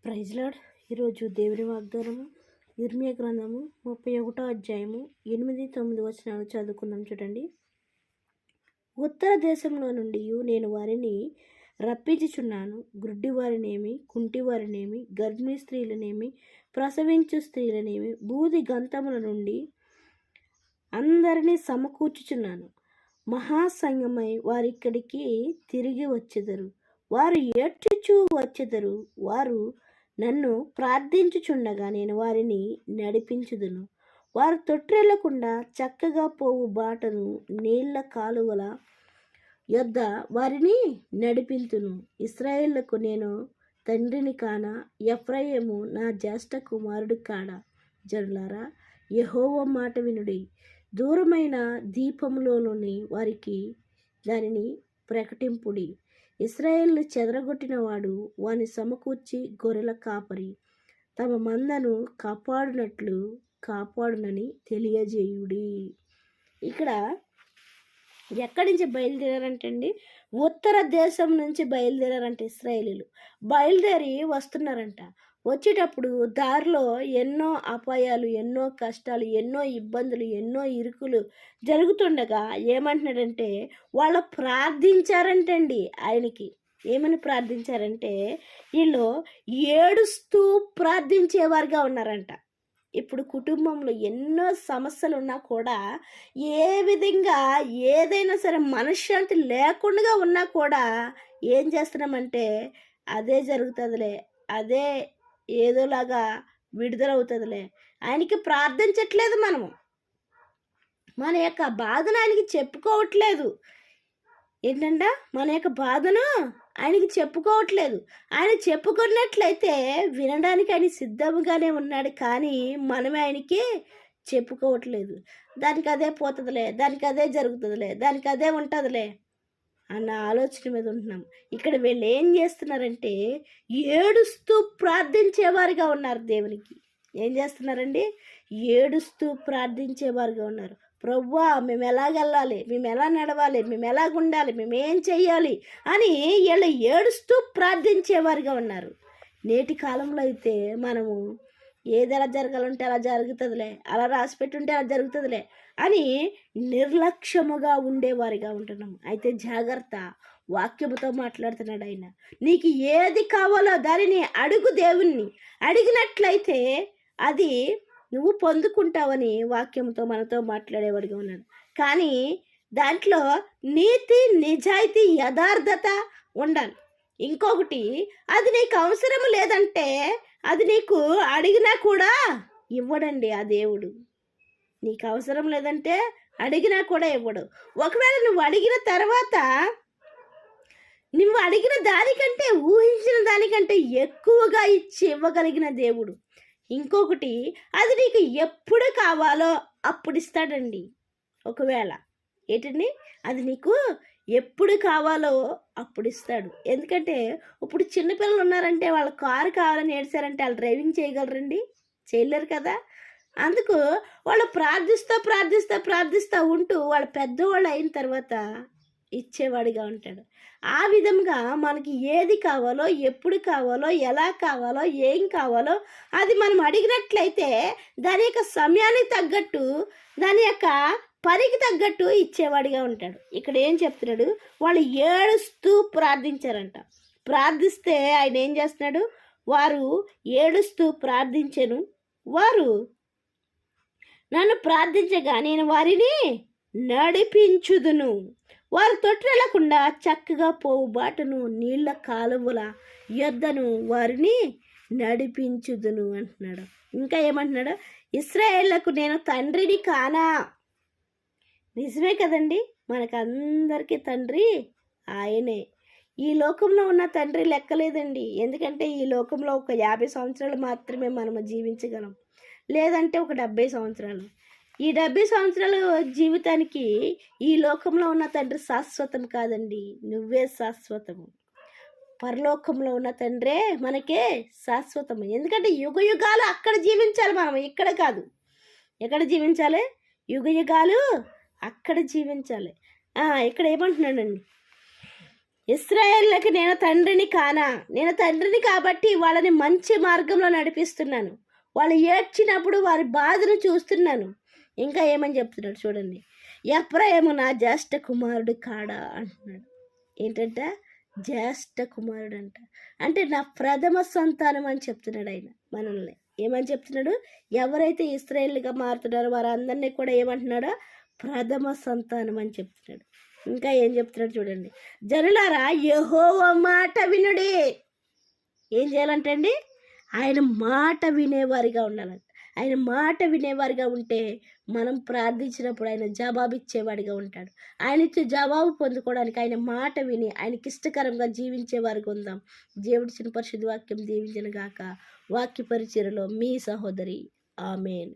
Praise lord. ఈరోజు దేవుని వాగ్దానము ఇర్మియా గ్రంథము 31వ అధ్యాయము 8-9 వచనాలు చదువుకుందాం. చూడండి. ఉత్తర దేశంలో నుండి నేను వారిని రప్పించుచున్నాను. గుడ్డి వారినేమి, కుంటి వారినేమి, గర్భిణీ స్త్రీలనేమి, ప్రసవించు స్త్రీలనేమి, బూది గంతముల నుండి అందరినీ సమకూర్చుచున్నాను. మహాసంగమై వారిక్కడికి తిరిగి వచ్చెదరు. వారు ఏడ్చుచూ వచ్చెదరు. వారు నన్ను ప్రార్థించుచుండగా నేను వారిని నడిపించుదును. వారు తొట్రెళ్లకుండా చక్కగా పోవు బాటను, నీళ్ల కాలువల యొద్ద వారిని నడిపింతును. ఇశ్రాయేలుకు నేను తండ్రిని కానా? ఎఫ్రాయిము నా జ్యేష్ఠ కుమారుడు కాడా? జనులారా, యెహోవా మాట వినుడి. దూరమైన దీపంలోని వారికి దానిని ప్రకటింపుడి. ఇశ్రాయేలు చెదరగొట్టినవాడు వాని సమకూర్చి గొర్రెల కాపరి తమ మందను కాపాడునని తెలియజేయుడి. ఇక్కడ ఎక్కడి నుంచి బయలుదేరారంటే అండి, ఉత్తర దేశం నుంచి బయలుదేరారంట. ఇశ్రాయేలీలు బయలుదేరి వస్తున్నారంట. వచ్చేటప్పుడు దారిలో ఎన్నో అపాయాలు, ఎన్నో కష్టాలు, ఎన్నో ఇబ్బందులు, ఎన్నో ఇరుకులు జరుగుతుండగా ఏమంటున్నాడంటే, వాళ్ళు ప్రార్థించారంటండి ఆయనకి. ఏమని ప్రార్థించారంటే, వీళ్ళు ఏడుస్తూ ప్రార్థించేవారుగా ఉన్నారంట. ఇప్పుడు కుటుంబంలో ఎన్నో సమస్యలు ఉన్నా కూడా, ఏ విధంగా ఏదైనా సరే మనశ్శాంతి లేకుండా ఉన్నా కూడా ఏం చేస్తున్నామంటే, అదే జరుగుతుందిలే, అదే ఏదోలాగా విడుదలవుతుందిలే, ఆయనకి ప్రార్థించట్లేదు. మన యొక్క బాధను ఆయనకి చెప్పుకోవట్లేదు. ఏంటంటే మన యొక్క బాధను ఆయనకి చెప్పుకోవట్లేదు. ఆయన చెప్పుకున్నట్లయితే వినడానికి ఆయన సిద్ధంగానే ఉన్నాడు, కానీ మనమే ఆయనకి చెప్పుకోవట్లేదు. దానికి అదే పోతుందిలే, దానికి అదే జరుగుతుందిలే, దానికి అదే ఉంటుందిలే అన్న ఆలోచన మీద ఉంటున్నాం. ఇక్కడ వీళ్ళు ఏం చేస్తున్నారంటే, ఏడుస్తూ ప్రార్థించేవారుగా ఉన్నారు. దేవునికి ఏం చేస్తున్నారండి? ఏడుస్తూ ప్రార్థించేవారుగా ఉన్నారు. ప్రభువా, మేము ఎలాగెళ్ళాలి, మేము ఎలా నడవాలి, మేము ఎలాగుండాలి, మేము ఏం చెయ్యాలి అని వీళ్ళు ఏడుస్తూ ప్రార్థించేవారుగా ఉన్నారు. నేటి కాలంలో అయితే మనము ఏది ఎలా జరగాలంటే అలా జరుగుతుందిలే, అలా రాసిపెట్టుంటే అలా జరుగుతుందిలే అని నిర్లక్ష్యముగా ఉండేవారిగా ఉంటున్నాం. అయితే జాగ్రత్త, వాక్యముతో మాట్లాడుతున్నాడు ఆయన. నీకు ఏది కావాలో దానిని అడుగు. దేవుణ్ణి అడిగినట్లయితే అది నువ్వు పొందుకుంటావని వాక్యంతో మనతో మాట్లాడేవాడిగా ఉన్నాడు. కానీ దాంట్లో నీతి, నిజాయితీ, యథార్థత ఉండాలి. ఇంకొకటి, అది నీకు అవసరం లేదంటే అది నీకు అడిగినా కూడా ఇవ్వడండి ఆ దేవుడు. నీకు అవసరం లేదంటే అడిగినా కూడా ఇవ్వడు. ఒకవేళ నువ్వు అడిగిన తర్వాత నువ్వు అడిగిన దానికంటే, ఊహించిన దానికంటే ఎక్కువగా ఇవ్వగలిగిన దేవుడు. ఇంకొకటి, అది నీకు ఎప్పుడు కావాలో అప్పుడు ఇస్తాడండి. ఒకవేళ ఏంటండి, అది నీకు ఎప్పుడు కావాలో అప్పుడు ఇస్తాడు. ఎందుకంటే ఇప్పుడు చిన్నపిల్లలు ఉన్నారంటే, వాళ్ళ కారు కావాలని ఏడ్చారంటే వాళ్ళు డ్రైవింగ్ చేయగలరండి? చేయలేరు కదా. అందుకు వాళ్ళు ప్రార్థిస్తూ ఉంటూ వాళ్ళు పెద్దవాళ్ళు అయిన తర్వాత ఇచ్చేవాడిగా ఉంటాడు. ఆ విధంగా మనకి ఏది కావాలో, ఎప్పుడు కావాలో, ఎలా కావాలో, ఏం కావాలో అది మనం అడిగినట్లయితే దాని యొక్క సమయానికి తగ్గట్టు, దాని యొక్క పనికి తగ్గట్టు ఇచ్చేవాడిగా ఉంటాడు. ఇక్కడ ఏం చెప్తున్నాడు, వాళ్ళు ఏడుస్తూ ప్రార్థించారంట. ప్రార్థిస్తే ఆయన ఏం చేస్తున్నాడు, వారు ఏడుస్తూ ప్రార్థించెను. వారు నన్ను ప్రార్థించగా నేను వారిని నడిపించుదును. వారు తొట్రెళ్లకుండా చక్కగా పోవు బాటను, నీళ్ల కాలువల యొద్దను వారిని నడిపించుదును అంటున్నాడు. ఇంకా ఏమంటున్నాడు, ఇశ్రాయేలుకు నేను తండ్రిని కానా? నిజమే కదండి, మనకందరికీ తండ్రి ఆయనే. ఈ లోకంలో ఉన్న తండ్రి లెక్కలేదండి. ఎందుకంటే ఈ లోకంలో ఒక 50 సంవత్సరాలు మాత్రమే మనము జీవించగలం, లేదంటే ఒక 70 సంవత్సరాలు. ఈ 70 సంవత్సరాల జీవితానికి ఈ లోకంలో ఉన్న తండ్రి శాశ్వతం కాదండి, నువ్వే శాశ్వతము. పరలోకంలో ఉన్న తండ్రే మనకే శాశ్వతము. ఎందుకంటే యుగ యుగాలు అక్కడ జీవించాలి, మనం ఇక్కడ కాదు. ఎక్కడ జీవించాలి? యుగ యుగాలు అక్కడ జీవించాలి. ఇక్కడ ఏమంటున్నాడండి, ఇశ్రాయేలుకి నేను తండ్రిని కానా? నేను తండ్రిని కాబట్టి వాళ్ళని మంచి మార్గంలో నడిపిస్తున్నాను. వాళ్ళు ఏడ్చినప్పుడు వారి బాధను చూస్తున్నాను. ఇంకా ఏమని చెప్తున్నాడు చూడండి. ఎఫ్రాయిము నా జ్యేష్ఠ కుమారుడు కాడా అంటున్నాడు. ఏంటంట? జ్యేష్ఠ కుమారుడు అంట. అంటే నా ప్రథమ సంతానం అని చెప్తున్నాడు ఆయన మనల్ని. ఏమని చెప్తున్నాడు? ఎవరైతే ఇశ్రాయేలుగా మారుతున్నారో వారందరినీ కూడా ఏమంటున్నాడో ప్రథమ సంతానం అని చెప్తున్నాడు. ఇంకా ఏం చెప్తున్నాడు చూడండి. జనులారా యెహోవా మాట వినుడి. ఏం చేయాలంటే అండి? ఆయన మాట వినేవారిగా ఉండాలంట. ఆయన మాట వినేవారిగా ఉంటే మనం ప్రార్థించినప్పుడు ఆయన జవాబిచ్చేవాడిగా ఉంటాడు. ఆయన ఇచ్చే జవాబు పొందుకోవడానికి ఆయన మాట విని ఆయనకి ఇష్టకరంగా జీవించేవారిగా ఉందాం. దేవుడిచ్చిన పరిశుద్ధ వాక్యం దీవించను గాక. వాక్య పరిచర్యలో మీ సహోదరి. ఆమేన్.